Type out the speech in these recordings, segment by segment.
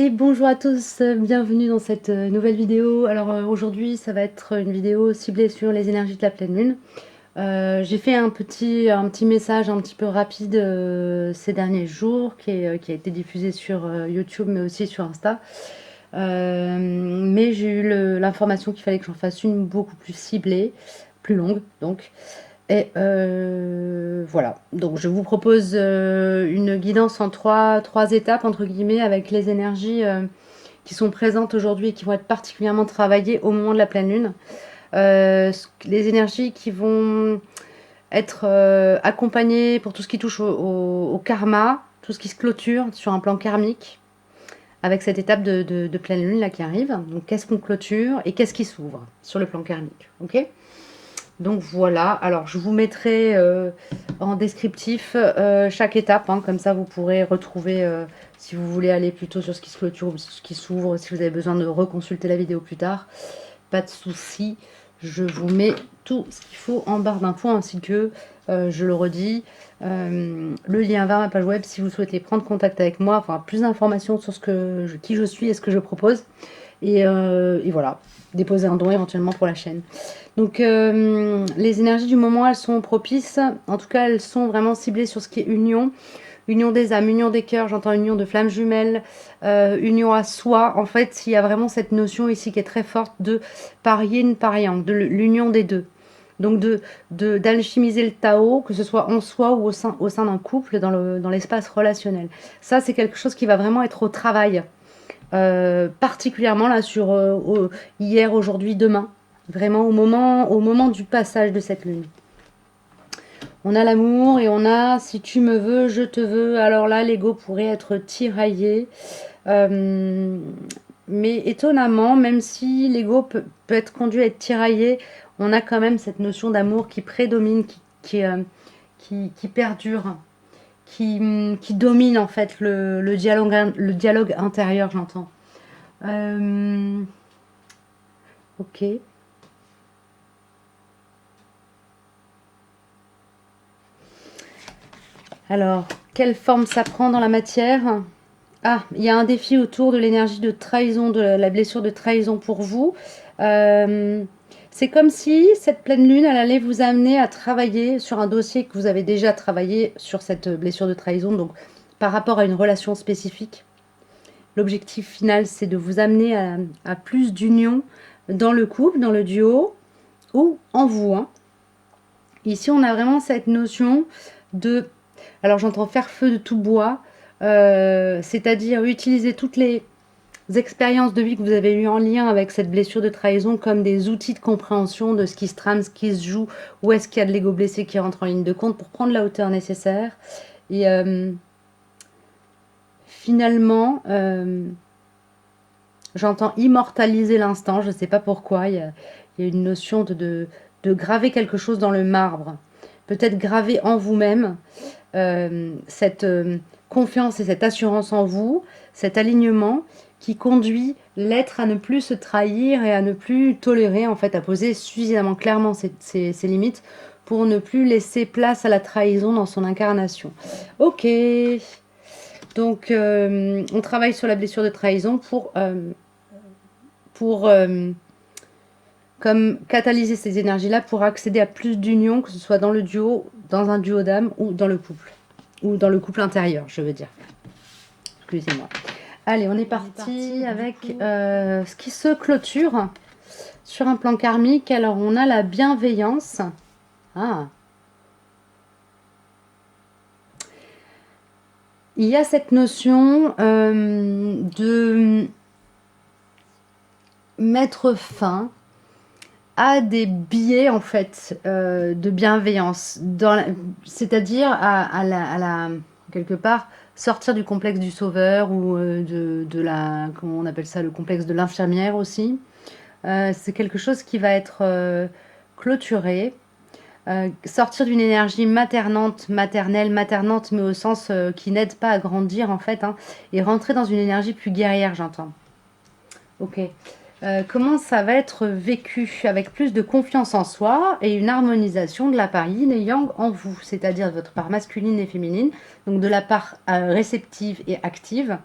Et bonjour à tous, bienvenue dans cette nouvelle vidéo. Alors aujourd'hui, ça va être une vidéo ciblée sur les énergies de la pleine lune. J'ai fait un petit message un petit peu rapide ces derniers jours qui a été diffusé sur YouTube mais aussi sur Insta. Mais j'ai eu l'information qu'il fallait que j'en fasse une beaucoup plus ciblée, plus longue donc. Et voilà, donc je vous propose une guidance en trois étapes, entre guillemets, avec les énergies qui sont présentes aujourd'hui et qui vont être particulièrement travaillées au moment de la pleine lune. Les énergies qui vont être accompagnées pour tout ce qui touche au karma, tout ce qui se clôture sur un plan karmique, avec cette étape de pleine lune là qui arrive. Donc qu'est-ce qu'on clôture et qu'est-ce qui s'ouvre sur le plan karmique, ok? Donc voilà, alors je vous mettrai en descriptif chaque étape, hein, comme ça vous pourrez retrouver si vous voulez aller plutôt sur ce qui se clôture ou ce qui s'ouvre, si vous avez besoin de reconsulter la vidéo plus tard, pas de souci, je vous mets tout ce qu'il faut en barre d'infos ainsi que, je le redis, le lien vers ma page web si vous souhaitez prendre contact avec moi, enfin plus d'informations sur qui je suis et ce que je propose. Et voilà, déposer un don éventuellement pour la chaîne. Donc les énergies du moment, elles sont propices. En tout cas, elles sont vraiment ciblées sur ce qui est union. Union des âmes, union des cœurs, j'entends union de flammes jumelles, union à soi. En fait, il y a vraiment cette notion ici qui est très forte de par yin, par yang, de l'union des deux. Donc d'alchimiser le Tao, que ce soit en soi ou au sein d'un couple, dans l'espace relationnel. Ça, c'est quelque chose qui va vraiment être au travail. Particulièrement là sur hier, aujourd'hui, demain. Vraiment au moment du passage de cette lune. On a l'amour et on a si tu me veux, je te veux. Alors là, l'ego pourrait être tiraillé. Mais étonnamment, même si l'ego peut être conduit à être tiraillé, on a quand même cette notion d'amour qui prédomine, qui perdure, qui domine en fait le dialogue intérieur, j'entends. Ok. Alors, quelle forme ça prend dans la matière? Ah, il y a un défi autour de l'énergie de trahison, de la blessure de trahison pour vous. C'est comme si cette pleine lune, elle allait vous amener à travailler sur un dossier que vous avez déjà travaillé sur cette blessure de trahison, donc par rapport à une relation spécifique. L'objectif final, c'est de vous amener à plus d'union dans le couple, dans le duo ou en vous. Hein. Ici, on a vraiment cette notion de... Alors, j'entends faire feu de tout bois, c'est-à-dire utiliser toutes les expériences de vie que vous avez eues en lien avec cette blessure de trahison comme des outils de compréhension de ce qui se trame, ce qui se joue, où est-ce qu'il y a de l'ego blessé qui rentre en ligne de compte pour prendre la hauteur nécessaire. Et finalement, j'entends immortaliser l'instant, je ne sais pas pourquoi, il y a une notion de graver quelque chose dans le marbre. Peut-être graver en vous-même cette confiance et cette assurance en vous, cet alignement qui conduit l'être à ne plus se trahir et à ne plus tolérer, en fait, à poser suffisamment clairement ses limites pour ne plus laisser place à la trahison dans son incarnation. Ok, donc on travaille sur la blessure de trahison pour comme catalyser ces énergies-là pour accéder à plus d'union, que ce soit dans le duo, dans un duo d'âme ou dans le couple. Ou dans le couple intérieur, je veux dire. Excusez-moi. Allez, on est parti avec ce qui se clôture sur un plan karmique. Alors, on a la bienveillance. Ah. Il y a cette notion de mettre fin à des biais en fait de bienveillance, c'est-à-dire quelque part sortir du complexe du sauveur ou comment on appelle ça, le complexe de l'infirmière aussi. C'est quelque chose qui va être clôturé, sortir d'une énergie maternante, mais au sens qui n'aide pas à grandir en fait, hein, et rentrer dans une énergie plus guerrière, j'entends. Ok. Comment ça va être vécu? Avec plus de confiance en soi et une harmonisation de la part yin et yang en vous, c'est-à-dire votre part masculine et féminine, donc de la part réceptive et active,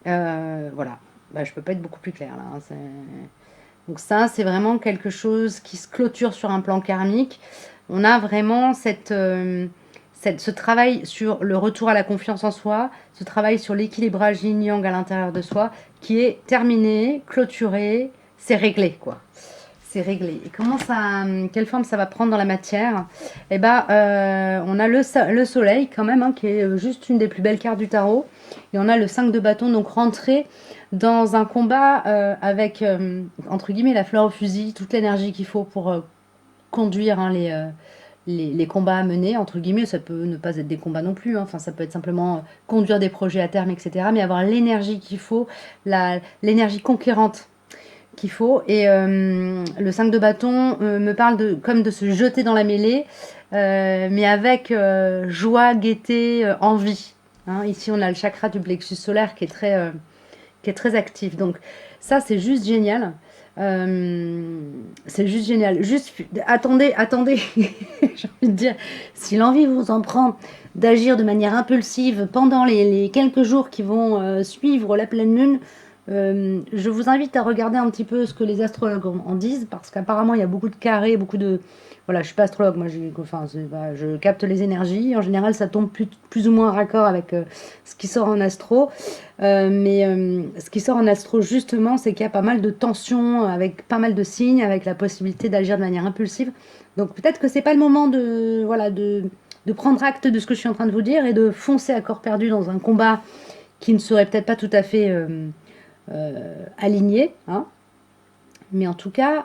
Voilà. Bah, je peux pas être beaucoup plus claire là, hein, donc ça, c'est vraiment quelque chose qui se clôture sur un plan karmique. On a vraiment ce travail sur le retour à la confiance en soi, ce travail sur l'équilibrage yin-yang à l'intérieur de soi, qui est terminé, clôturé, c'est réglé, quoi. C'est réglé. Et quelle forme ça va prendre dans la matière? Eh ben, on a le soleil quand même, hein, qui est juste une des plus belles cartes du tarot. Et on a le 5 de bâton, donc rentrer dans un combat avec, entre guillemets, la fleur au fusil, toute l'énergie qu'il faut pour conduire, hein, les combats à mener, entre guillemets. Ça peut ne pas être des combats non plus, hein. Enfin, ça peut être simplement conduire des projets à terme, etc. Mais avoir l'énergie qu'il faut, l'énergie conquérante qu'il faut. Et le 5 de bâton me parle comme de se jeter dans la mêlée, mais avec joie, gaieté, envie. Hein. Ici, on a le chakra du plexus solaire qui est très actif. Donc ça, c'est juste génial. C'est juste génial. Juste, attendez, j'ai envie de dire, si l'envie vous en prend d'agir de manière impulsive pendant les quelques jours qui vont suivre la pleine lune, je vous invite à regarder un petit peu ce que les astrologues en disent, parce qu'apparemment il y a beaucoup de carrés, beaucoup de... Voilà, je suis pas astrologue, moi je capte les énergies. En général, ça tombe plus ou moins raccord avec ce qui sort en astro. Mais ce qui sort en astro, justement, c'est qu'il y a pas mal de tensions, avec pas mal de signes, avec la possibilité d'agir de manière impulsive. Donc peut-être que c'est pas le moment de prendre acte de ce que je suis en train de vous dire et de foncer à corps perdu dans un combat qui ne serait peut-être pas tout à fait aligné. Hein. Mais en tout cas,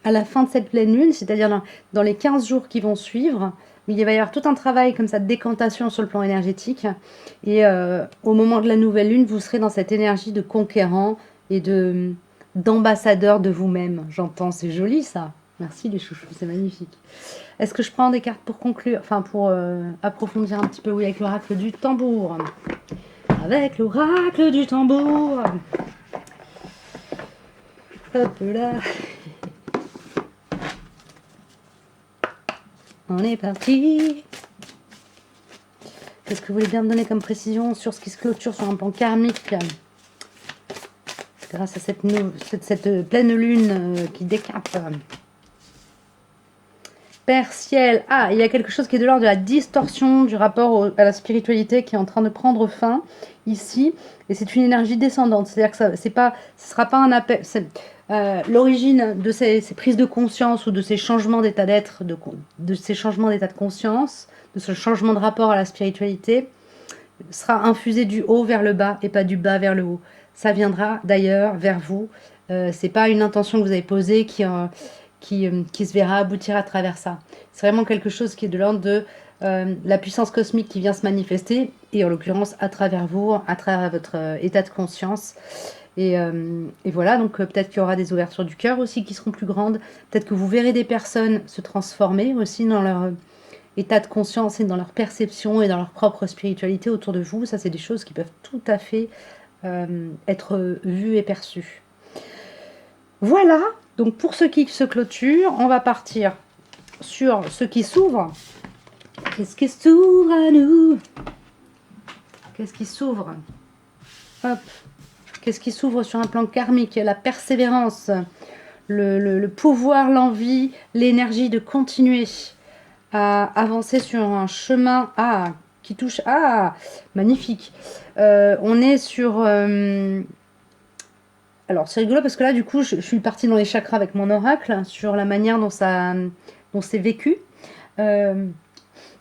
à la fin de cette pleine lune, c'est-à-dire dans les 15 jours qui vont suivre, il va y avoir tout un travail comme ça de décantation sur le plan énergétique. Et au moment de la nouvelle lune, vous serez dans cette énergie de conquérant et d'ambassadeur de vous-même. J'entends, c'est joli ça. Merci les chouchous, c'est magnifique. Est-ce que je prends des cartes pour conclure, enfin pour approfondir un petit peu, oui, avec l'oracle du tambour. Avec l'oracle du tambour. Hop là. On est parti. Qu'est-ce que vous voulez bien me donner comme précision sur ce qui se clôture sur un plan karmique grâce à cette pleine lune qui décape? Père ciel. Ah, il y a quelque chose qui est de l'ordre de la distorsion du rapport à la spiritualité qui est en train de prendre fin ici. Et c'est une énergie descendante. C'est-à-dire que ce ne sera pas un appel. L'origine de ces prises de conscience ou de ces changements d'état d'être, de ces changements d'état de conscience, de ce changement de rapport à la spiritualité, sera infusé du haut vers le bas et pas du bas vers le haut. Ça viendra d'ailleurs vers vous. C'est pas une intention que vous avez posée qui se verra aboutir à travers ça. C'est vraiment quelque chose qui est de l'ordre de la puissance cosmique qui vient se manifester, et en l'occurrence à travers vous, à travers votre état de conscience. Et voilà, donc peut-être qu'il y aura des ouvertures du cœur aussi qui seront plus grandes. Peut-être que vous verrez des personnes se transformer aussi dans leur état de conscience et dans leur perception et dans leur propre spiritualité autour de vous. Ça, c'est des choses qui peuvent tout à fait être vues et perçues. Voilà, donc pour ce qui se clôture, on va partir sur ce qui s'ouvre. Qu'est-ce qui s'ouvre à nous? Qu'est-ce qui s'ouvre? Hop. Qu'est-ce qui s'ouvre sur un plan karmique? La persévérance, le pouvoir, l'envie, l'énergie de continuer à avancer sur un chemin qui touche... Ah, magnifique. On est sur... Alors, c'est rigolo parce que là, du coup, je suis partie dans les chakras avec mon oracle, sur la manière dont c'est vécu.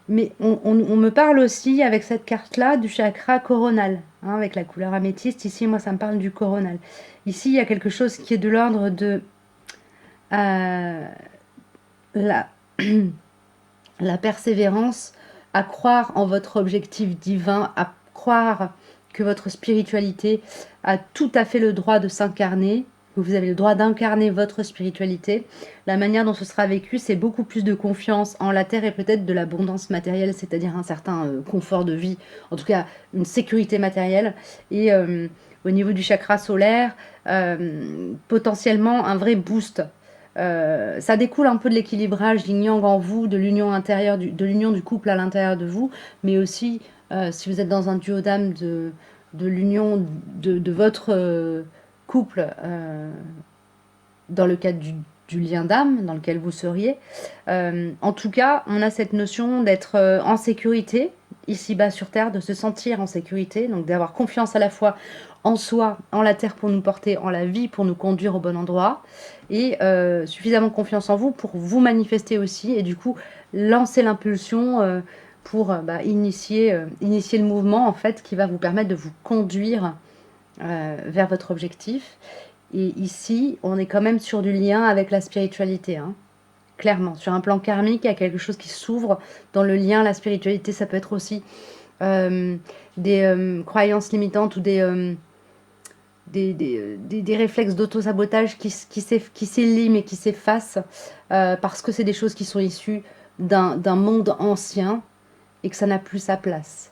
Mais on me parle aussi, avec cette carte-là, du chakra coronal, hein, avec la couleur améthyste. Ici, moi, ça me parle du coronal. Ici, il y a quelque chose qui est de l'ordre de la persévérance, à croire en votre objectif divin, à croire que votre spiritualité a tout à fait le droit de s'incarner, que vous avez le droit d'incarner votre spiritualité. La manière dont ce sera vécu, c'est beaucoup plus de confiance en la terre et peut-être de l'abondance matérielle, c'est-à-dire un certain confort de vie, en tout cas une sécurité matérielle. Et au niveau du chakra solaire, potentiellement un vrai boost. Ça découle un peu de l'équilibrage yin-yang en vous, de l'union intérieure, de l'union du couple à l'intérieur de vous, mais aussi si vous êtes dans un duo d'âme de l'union de votre couple dans le cadre du lien d'âme dans lequel vous seriez. En tout cas, on a cette notion d'être en sécurité, ici-bas sur Terre, de se sentir en sécurité, donc d'avoir confiance à la fois en soi, en la Terre pour nous porter, en la vie pour nous conduire au bon endroit, et suffisamment confiance en vous pour vous manifester aussi, et du coup, lancer l'impulsion pour initier le mouvement, en fait, qui va vous permettre de vous conduire vers votre objectif. Et ici, on est quand même sur du lien avec la spiritualité, hein. Clairement. Sur un plan karmique, il y a quelque chose qui s'ouvre dans le lien. La spiritualité, ça peut être aussi des croyances limitantes ou des réflexes d'auto-sabotage qui s'éliment et qui s'effacent parce que c'est des choses qui sont issues d'un monde ancien et que ça n'a plus sa place.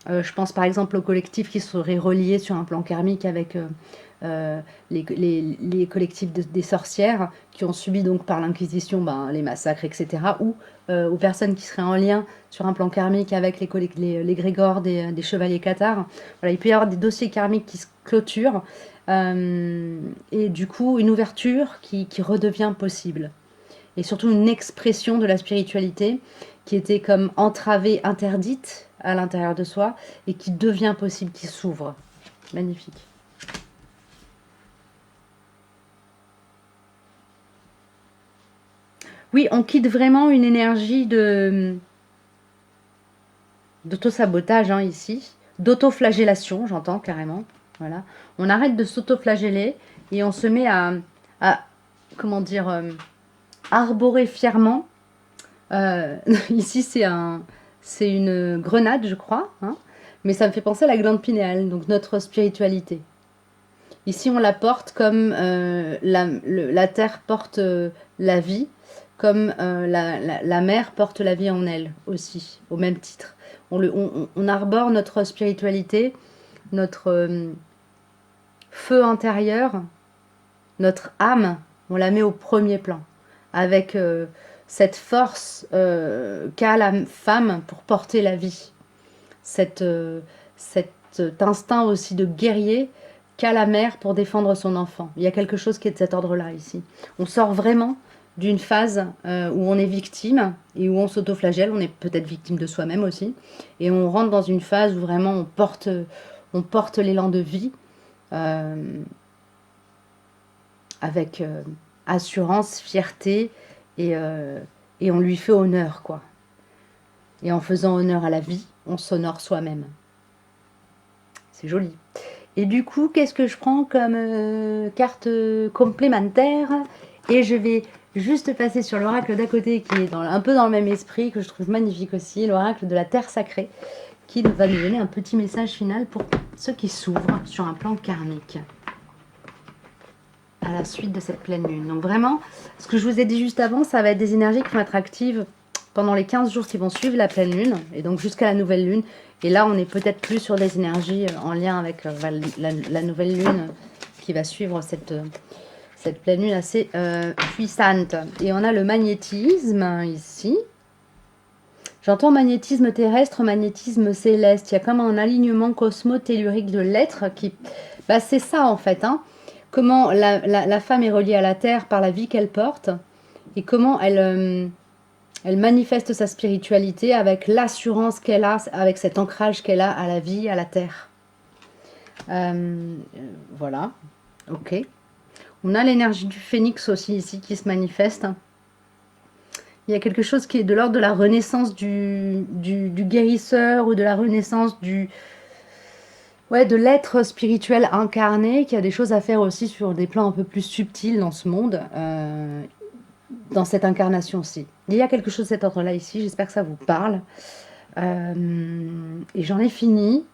Je pense par exemple aux collectifs qui seraient reliés sur un plan karmique avec les collectifs des sorcières qui ont subi donc par l'Inquisition les massacres, etc. Ou aux personnes qui seraient en lien sur un plan karmique avec les grégores des chevaliers cathares. Voilà, il peut y avoir des dossiers karmiques qui se clôturent et du coup une ouverture qui redevient possible. Et surtout une expression de la spiritualité qui était comme entravée, interdite à l'intérieur de soi et qui devient possible, qui s'ouvre. Magnifique. Oui, on quitte vraiment une énergie d'auto-sabotage ici, d'auto-flagellation, j'entends carrément. Voilà. On arrête de s'auto-flageller et on se met à comment dire, arborer fièrement. Ici, c'est une grenade, je crois, hein, mais ça me fait penser à la glande pinéale, donc notre spiritualité. Ici, on la porte comme la terre porte la vie, comme la mer porte la vie en elle aussi, au même titre. On arbore notre spiritualité, notre feu intérieur, notre âme, on la met au premier plan, avec cette force qu'a la femme pour porter la vie, cet instinct aussi de guerrier qu'a la mère pour défendre son enfant. Il y a quelque chose qui est de cet ordre-là ici. On sort vraiment d'une phase où on est victime et où on s'autoflagelle, on est peut-être victime de soi-même aussi, et on rentre dans une phase où vraiment on porte l'élan de vie avec assurance, fierté, et on lui fait honneur, quoi. Et en faisant honneur à la vie, on s'honore soi-même. C'est joli. Et du coup, qu'est-ce que je prends comme carte complémentaire? Et je vais juste passer sur l'oracle d'à côté, qui est un peu dans le même esprit, que je trouve magnifique aussi, l'oracle de la Terre sacrée, qui va nous donner un petit message final pour ceux qui s'ouvrent sur un plan karmique à la suite de cette pleine lune. Donc vraiment, ce que je vous ai dit juste avant, ça va être des énergies qui vont être actives pendant les 15 jours qui vont suivre la pleine lune, et donc jusqu'à la nouvelle lune. Et là, on est peut-être plus sur des énergies en lien avec la nouvelle lune qui va suivre cette pleine lune assez puissante. Et on a le magnétisme ici. J'entends magnétisme terrestre, magnétisme céleste. Il y a comme un alignement cosmo-tellurique de l'être qui... c'est ça en fait, hein. Comment la femme est reliée à la Terre par la vie qu'elle porte et comment elle manifeste sa spiritualité avec l'assurance qu'elle a, avec cet ancrage qu'elle a à la vie, à la Terre. Voilà, ok. On a l'énergie du phénix aussi ici qui se manifeste. Il y a quelque chose qui est de l'ordre de la renaissance du guérisseur ou de la renaissance de l'être spirituel incarné, qui a des choses à faire aussi sur des plans un peu plus subtils dans ce monde, dans cette incarnation-ci. Il y a quelque chose de cet ordre-là ici, j'espère que ça vous parle. Et j'en ai fini.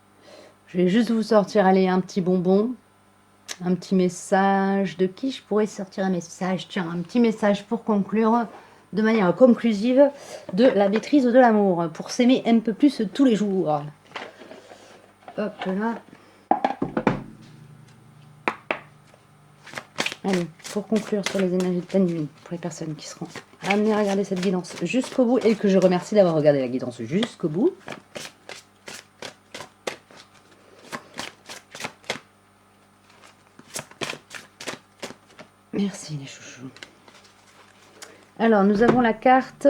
Je vais juste vous sortir, allez, un petit bonbon, un petit message. De qui je pourrais sortir un message? Tiens, un petit message pour conclure de manière conclusive de la maîtrise de l'amour, pour s'aimer un peu plus tous les jours. Hop là. Allez, pour conclure sur les énergies de pleine lune, pour les personnes qui seront amenées à regarder cette guidance jusqu'au bout, et que je remercie d'avoir regardé la guidance jusqu'au bout. Merci les chouchous. Alors, nous avons la carte.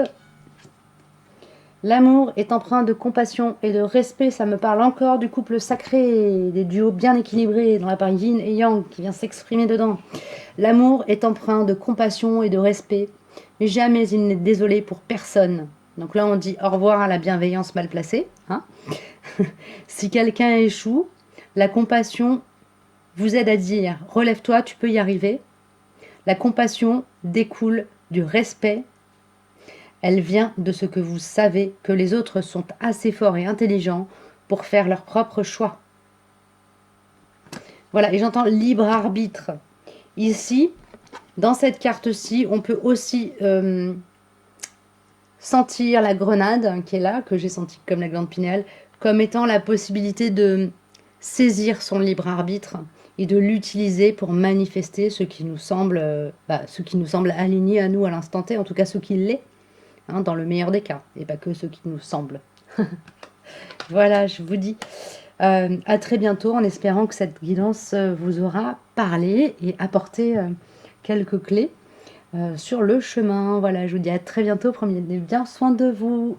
L'amour est empreint de compassion et de respect. Ça me parle encore du couple sacré, des duos bien équilibrés dans la part yin et yang qui vient s'exprimer dedans. L'amour est empreint de compassion et de respect, mais jamais il n'est désolé pour personne. Donc là, on dit au revoir à la bienveillance mal placée. Hein. Si quelqu'un échoue, la compassion vous aide à dire « relève-toi, tu peux y arriver ». La compassion découle du respect. Elle vient de ce que vous savez que les autres sont assez forts et intelligents pour faire leur propre choix. Voilà, et j'entends libre arbitre. Ici, dans cette carte-ci, on peut aussi sentir la grenade qui est là, que j'ai sentie comme la glande pinéale, comme étant la possibilité de saisir son libre arbitre et de l'utiliser pour manifester ce qui nous semble, aligné à nous à l'instant T, en tout cas ce qui l'est, hein, dans le meilleur des cas, et pas que ce qui nous semble. Voilà, je vous dis à très bientôt en espérant que cette guidance vous aura parlé et apporté quelques clés sur le chemin. Voilà, je vous dis à très bientôt. Prenez bien soin de vous.